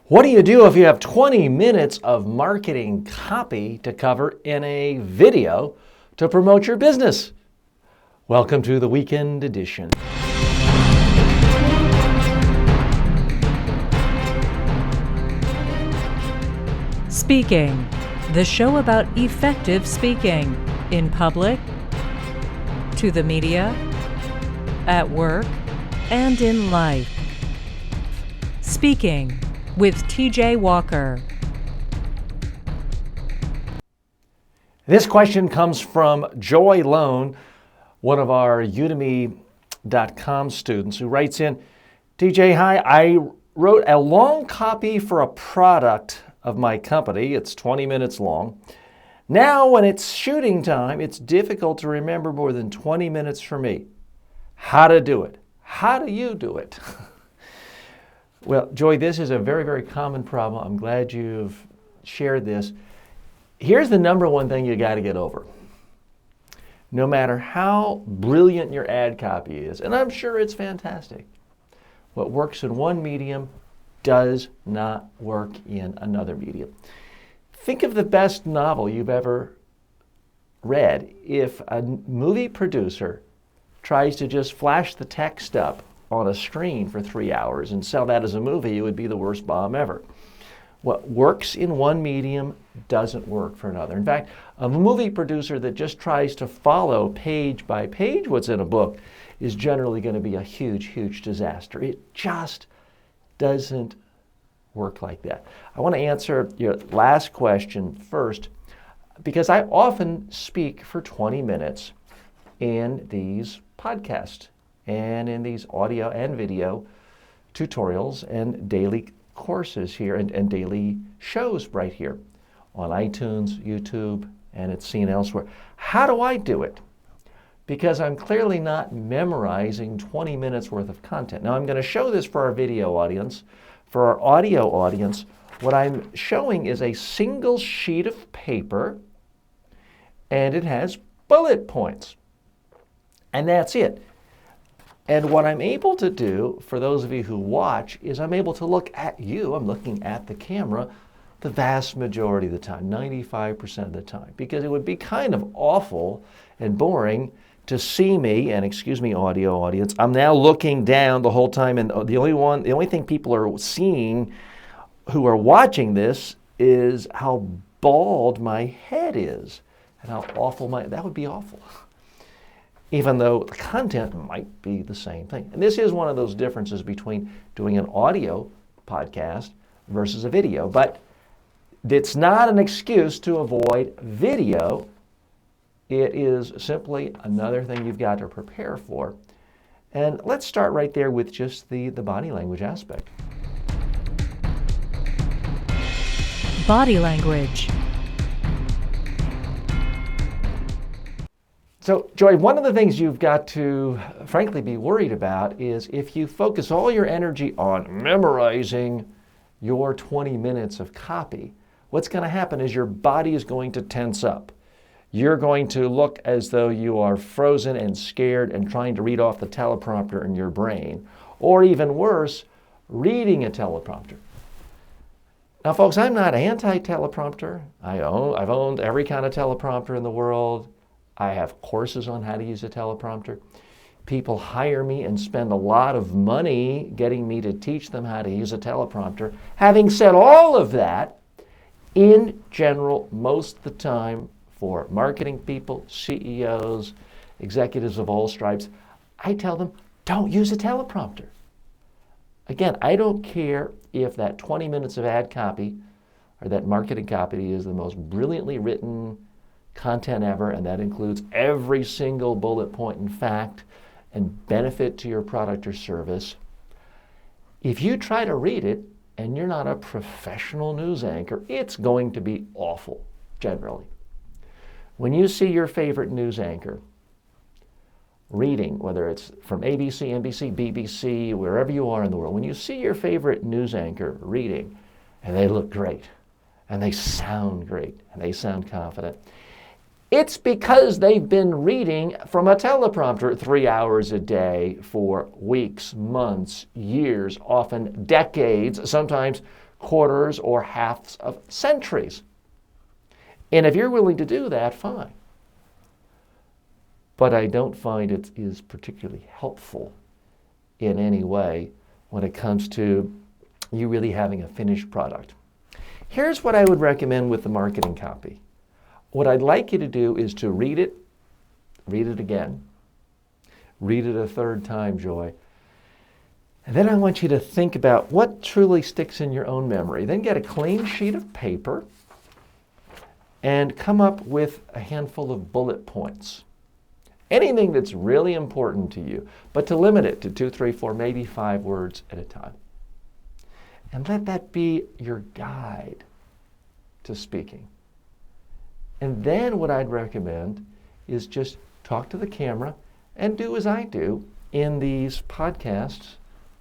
What do you do if you have 20 minutes of marketing copy to cover in a video to promote your business? Welcome to the weekend edition. Speaking, the show about effective speaking in public, to the media, at work, and in life. Speaking with TJ Walker. This question comes from Joy Lone, one of our Udemy.com students, who writes in, TJ, hi, I wrote a long copy for a product of my company. It's 20 minutes long. Now, when it's shooting time, it's difficult to remember more than 20 minutes for me. How to do it? How do you do it? Well, Joy, this is a very, very common problem. I'm glad you've shared this. Here's the number one thing you got to get over. No matter how brilliant your ad copy is, and I'm sure it's fantastic, what works in one medium does not work in another medium. Think of the best novel you've ever read. If a movie producer tries to just flash the text up on a screen for 3 hours and sell that as a movie, it would be the worst bomb ever. What works in one medium doesn't work for another. In fact, a movie producer that just tries to follow page by page what's in a book is generally going to be a huge, huge disaster. It just doesn't work like that. I want to answer your last question first because I often speak for 20 minutes in these podcasts and in these audio and video tutorials and daily courses here and daily shows right here on iTunes, YouTube, and it's seen elsewhere. How do I do it? Because I'm clearly not memorizing 20 minutes worth of content. Now I'm going to show this for our video audience. For our audio audience, what I'm showing is a single sheet of paper and it has bullet points. And that's it. And what I'm able to do, for those of you who watch, is I'm able to look at you, I'm looking at the camera, the vast majority of the time, 95% of the time, because it would be kind of awful and boring to see me, and excuse me, audio audience, I'm now looking down the whole time, and the only thing people are seeing who are watching this is how bald my head is, and how awful that would be awful. Even though the content might be the same thing. And this is one of those differences between doing an audio podcast versus a video. But it's not an excuse to avoid video. It is simply another thing you've got to prepare for. And let's start right there with just the body language aspect. Body language. So, Joy, one of the things you've got to, frankly, be worried about is if you focus all your energy on memorizing your 20 minutes of copy, what's going to happen is your body is going to tense up. You're going to look as though you are frozen and scared and trying to read off the teleprompter in your brain, or even worse, reading a teleprompter. Now, folks, I'm not anti-teleprompter. I've owned every kind of teleprompter in the world. I have courses on how to use a teleprompter. People hire me and spend a lot of money getting me to teach them how to use a teleprompter. Having said all of that, in general, most of the time for marketing people, CEOs, executives of all stripes, I tell them, don't use a teleprompter. Again, I don't care if that 20 minutes of ad copy or that marketing copy is the most brilliantly written content ever, and that includes every single bullet point and fact and benefit to your product or service. If you try to read it and you're not a professional news anchor, it's going to be awful, generally. When you see your favorite news anchor reading, whether it's from ABC, NBC, BBC, wherever you are in the world, when you see your favorite news anchor reading, and they look great, and they sound great, and they sound confident, it's because they've been reading from a teleprompter 3 hours a day for weeks, months, years, often decades, sometimes quarters or halves of centuries. And if you're willing to do that, fine. But I don't find it is particularly helpful in any way when it comes to you really having a finished product. Here's what I would recommend with the marketing copy. What I'd like you to do is to read it again, read it a third time, Joy. And then I want you to think about what truly sticks in your own memory. Then get a clean sheet of paper and come up with a handful of bullet points. Anything that's really important to you, but to limit it to 2, 3, 4, maybe 5 words at a time. And let that be your guide to speaking. And then what I'd recommend is just talk to the camera and do as I do in these podcasts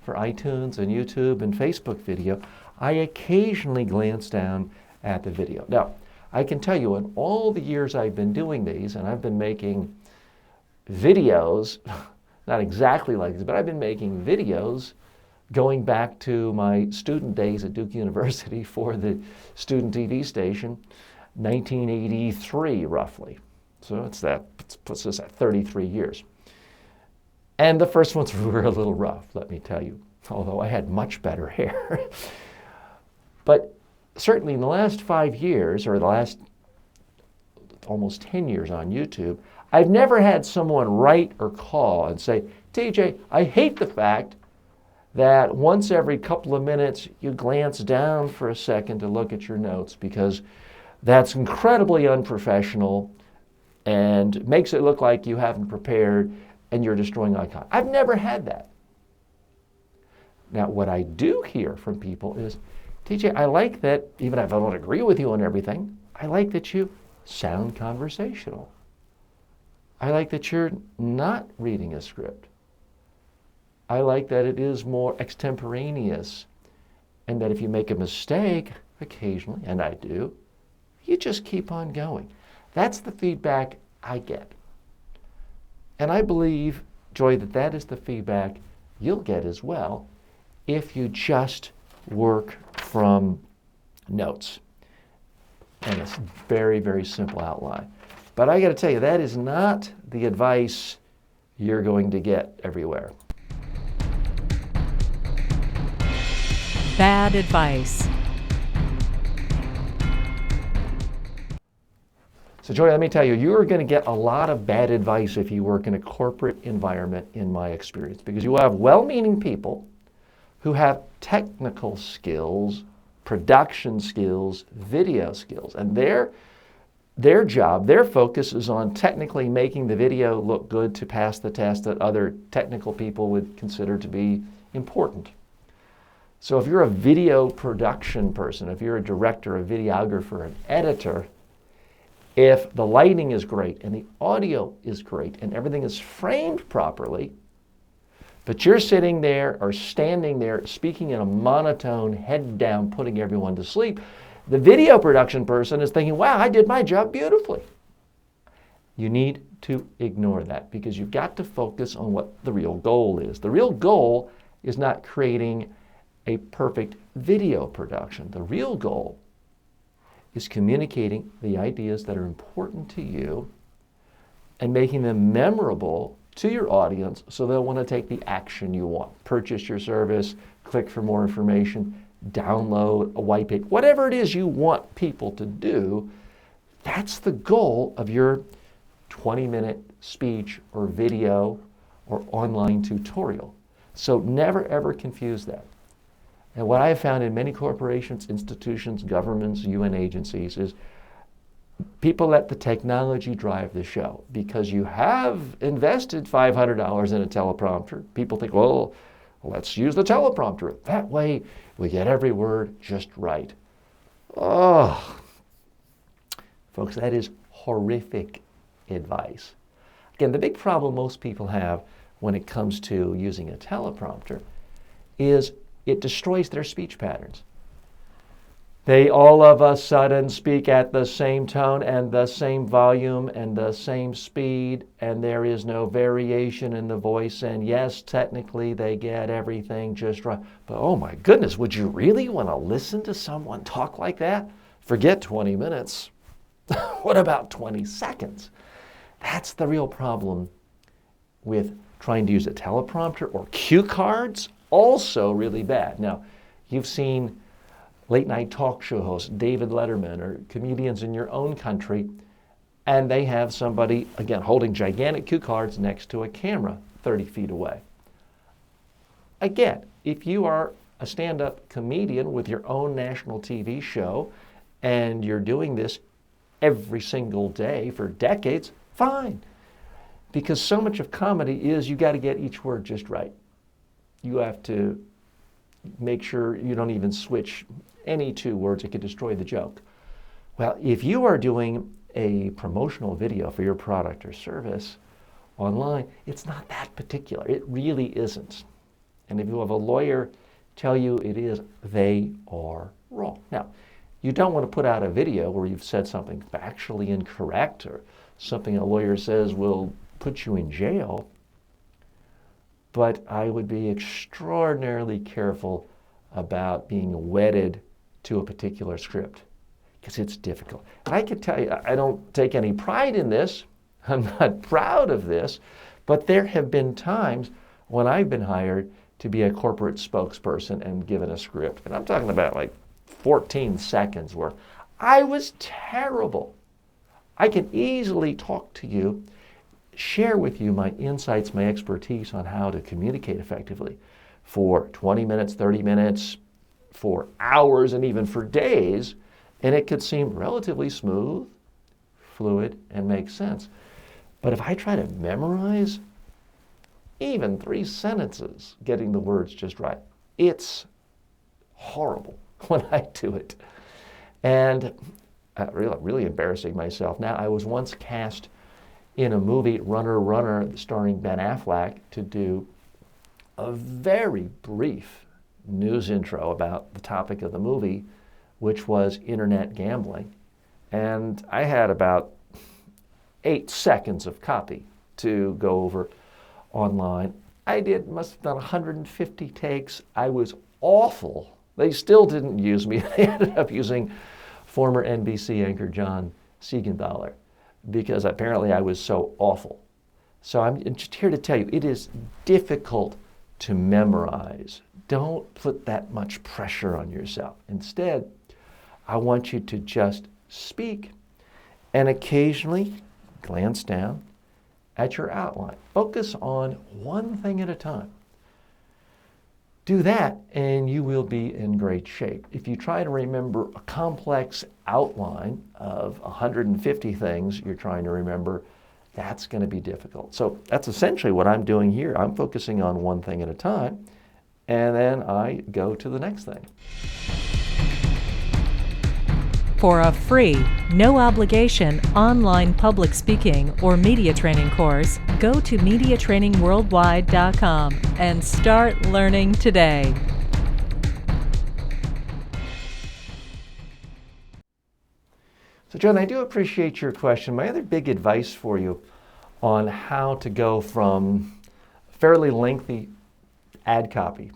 for iTunes and YouTube and Facebook video. I occasionally glance down at the video. Now, I can tell you in all the years I've been doing these, and I've been making videos, not exactly like this, but I've been making videos going back to my student days at Duke University for the student TV station, 1983 roughly. So it puts us at 33 years. And the first ones were a little rough, let me tell you, although I had much better hair. But certainly in the last 5 years, or the last almost 10 years on YouTube, I've never had someone write or call and say, TJ, I hate the fact that once every couple of minutes you glance down for a second to look at your notes, because that's incredibly unprofessional and makes it look like you haven't prepared and you're destroying eye contact. I've never had that. Now, what I do hear from people is, TJ, I like that, even if I don't agree with you on everything, I like that you sound conversational. I like that you're not reading a script. I like that it is more extemporaneous, and that if you make a mistake occasionally, and I do, you just keep on going. That's the feedback I get. And I believe, Joy, that that is the feedback you'll get as well if you just work from notes. And it's very, very simple outline. But I got to tell you, that is not the advice you're going to get everywhere. Bad advice. So Joy, let me tell you, you're going to get a lot of bad advice if you work in a corporate environment, in my experience, because you have well-meaning people who have technical skills, production skills, video skills, and their job, their focus is on technically making the video look good to pass the test that other technical people would consider to be important. So if you're a video production person, if you're a director, a videographer, an editor, if the lighting is great and the audio is great and everything is framed properly, but you're sitting there or standing there speaking in a monotone, head down, putting everyone to sleep, the video production person is thinking, wow, I did my job beautifully. You need to ignore that, because you've got to focus on what the real goal is. The real goal is not creating a perfect video production. The real goal is communicating the ideas that are important to you and making them memorable to your audience so they'll want to take the action you want. Purchase your service, click for more information, download a white paper, whatever it is you want people to do. That's the goal of your 20-minute speech or video or online tutorial. So never ever confuse that. And what I have found in many corporations, institutions, governments, UN agencies is people let the technology drive the show, because you have invested $500 in a teleprompter. People think, well, let's use the teleprompter. That way we get every word just right. Oh, folks, that is horrific advice. Again, the big problem most people have when it comes to using a teleprompter is it destroys their speech patterns. They all of a sudden speak at the same tone and the same volume and the same speed, and there is no variation in the voice. And yes, technically they get everything just right. But oh my goodness, would you really want to listen to someone talk like that? Forget 20 minutes. What about 20 seconds? That's the real problem with trying to use a teleprompter or cue cards. Also really bad. Now, you've seen late night talk show host David Letterman or comedians in your own country, and they have somebody, again, holding gigantic cue cards next to a camera 30 feet away. Again, if you are a stand-up comedian with your own national TV show and you're doing this every single day for decades, fine. Because so much of comedy is you got to get each word just right. You have to make sure you don't even switch any two words that could destroy the joke. Well, if you are doing a promotional video for your product or service online, it's not that particular. It really isn't. And if you have a lawyer tell you it is, they are wrong. Now, you don't want to put out a video where you've said something factually incorrect or something a lawyer says will put you in jail. But I would be extraordinarily careful about being wedded to a particular script because it's difficult. And I can tell you, I don't take any pride in this. I'm not proud of this, but there have been times when I've been hired to be a corporate spokesperson and given a script. And I'm talking about like 14 seconds worth. I was terrible. I can easily talk to you, share with you my insights, my expertise on how to communicate effectively for 20 minutes, 30 minutes, for hours, and even for days, and it could seem relatively smooth, fluid, and make sense. But if I try to memorize even 3 sentences, getting the words just right, it's horrible when I do it. And really embarrassing myself. Now, I was once cast in a movie, Runner, Runner, starring Ben Affleck, to do a very brief news intro about the topic of the movie, which was internet gambling. And I had about 8 seconds of copy to go over online. Must have done 150 takes. I was awful. They still didn't use me. They ended up using former NBC anchor John Siegenthaler because apparently I was so awful. So I'm just here to tell you, it is difficult to memorize. Don't put that much pressure on yourself. Instead, I want you to just speak and occasionally glance down at your outline. Focus on one thing at a time. Do that and you will be in great shape. If you try to remember a complex outline of 150 things you're trying to remember, that's going to be difficult. So that's essentially what I'm doing here. I'm focusing on one thing at a time, and then I go to the next thing. For a free, no obligation online public speaking or media training course, go to MediaTrainingWorldwide.com and start learning today. So, John, I do appreciate your question. My other big advice for you on how to go from fairly lengthy ad copy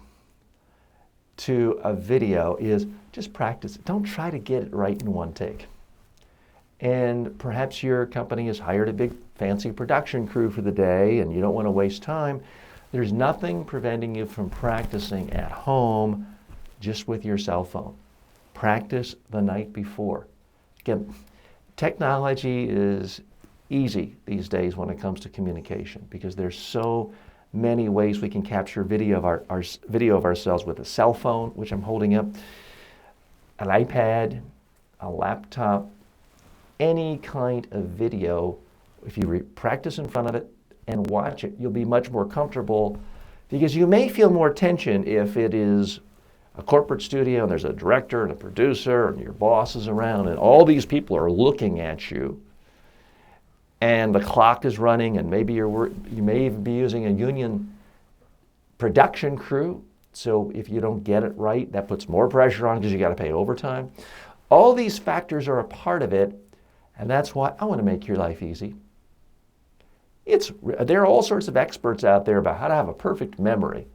to a video is just practice it. Don't try to get it right in one take. And perhaps your company has hired a big fancy production crew for the day and you don't want to waste time. There's nothing preventing you from practicing at home just with your cell phone. Practice the night before. Again, technology is easy these days when it comes to communication because there's so many ways we can capture video of our video of ourselves with a cell phone, which I'm holding up, an iPad, a laptop, any kind of video. If you practice in front of it and watch it, you'll be much more comfortable because you may feel more tension if it is a corporate studio and there's a director and a producer and your boss is around and all these people are looking at you and the clock is running and maybe you may even be using a union production crew. So if you don't get it right, that puts more pressure on because you got to pay overtime. All these factors are a part of it, and that's why I want to make your life easy. There are all sorts of experts out there about how to have a perfect memory.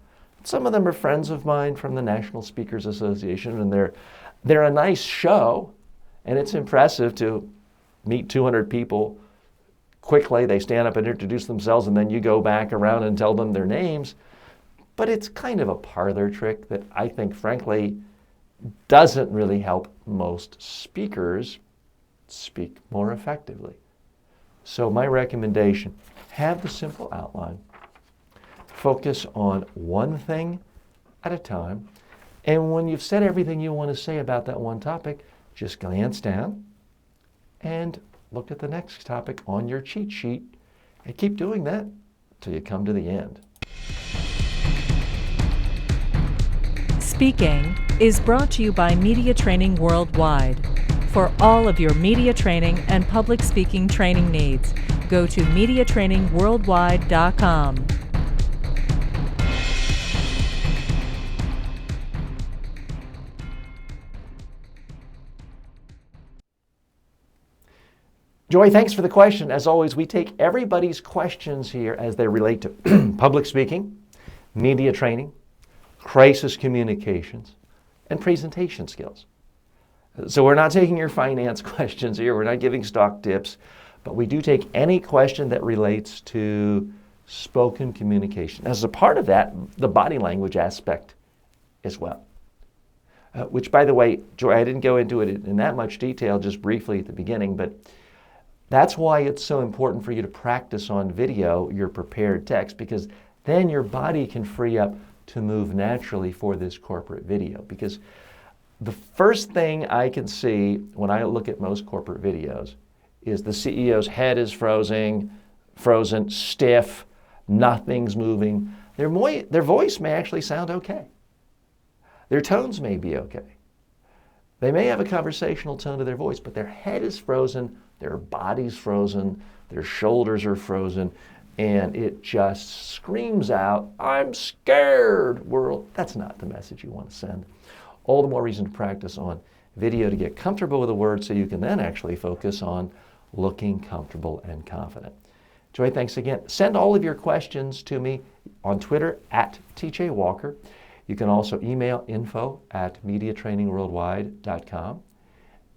Some of them are friends of mine from the National Speakers Association, and they're a nice show, and it's impressive to meet 200 people quickly. They stand up and introduce themselves, and then you go back around and tell them their names. But it's kind of a parlor trick that I think, frankly, doesn't really help most speakers speak more effectively. So my recommendation, have the simple outline. Focus on one thing at a time. And when you've said everything you want to say about that one topic, just glance down and look at the next topic on your cheat sheet and keep doing that till you come to the end. Speaking is brought to you by Media Training Worldwide. For all of your media training and public speaking training needs, go to MediaTrainingWorldwide.com. Joy, thanks for the question. As always, we take everybody's questions here as they relate to public speaking, media training, crisis communications, and presentation skills. So we're not taking your finance questions here. We're not giving stock tips, but we do take any question that relates to spoken communication. As a part of that, the body language aspect as well. Which, by the way, Joy, I didn't go into it in that much detail, just briefly at the beginning, but that's why it's so important for you to practice on video your prepared text, because then your body can free up to move naturally for this corporate video. Because the first thing I can see when I look at most corporate videos is the CEO's head is frozen, stiff, nothing's moving. Their voice may actually sound okay. Their tones may be okay. They may have a conversational tone to their voice, but their head is frozen, their body's frozen, their shoulders are frozen, and it just screams out, "I'm scared, world." That's not the message you want to send. All the more reason to practice on video to get comfortable with the words so you can then actually focus on looking comfortable and confident. Joy, thanks again. Send all of your questions to me on Twitter at TJ Walker. You can also email info@MediaTrainingWorldwide.com.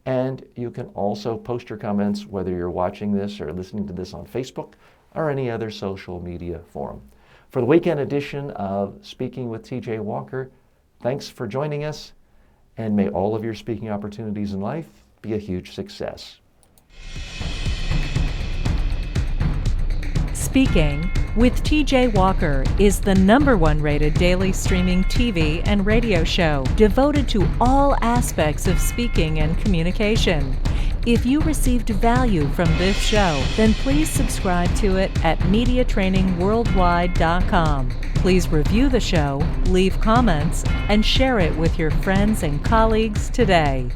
And you can also post your comments whether you're watching this or listening to this on Facebook or any other social media forum. For the weekend edition of Speaking with TJ Walker, thanks for joining us, and may all of your speaking opportunities in life be a huge success. Speaking with TJ Walker is the #1 rated daily streaming TV and radio show devoted to all aspects of speaking and communication. If you received value from this show, then please subscribe to it at MediaTrainingWorldwide.com. Please review the show, leave comments, and share it with your friends and colleagues today.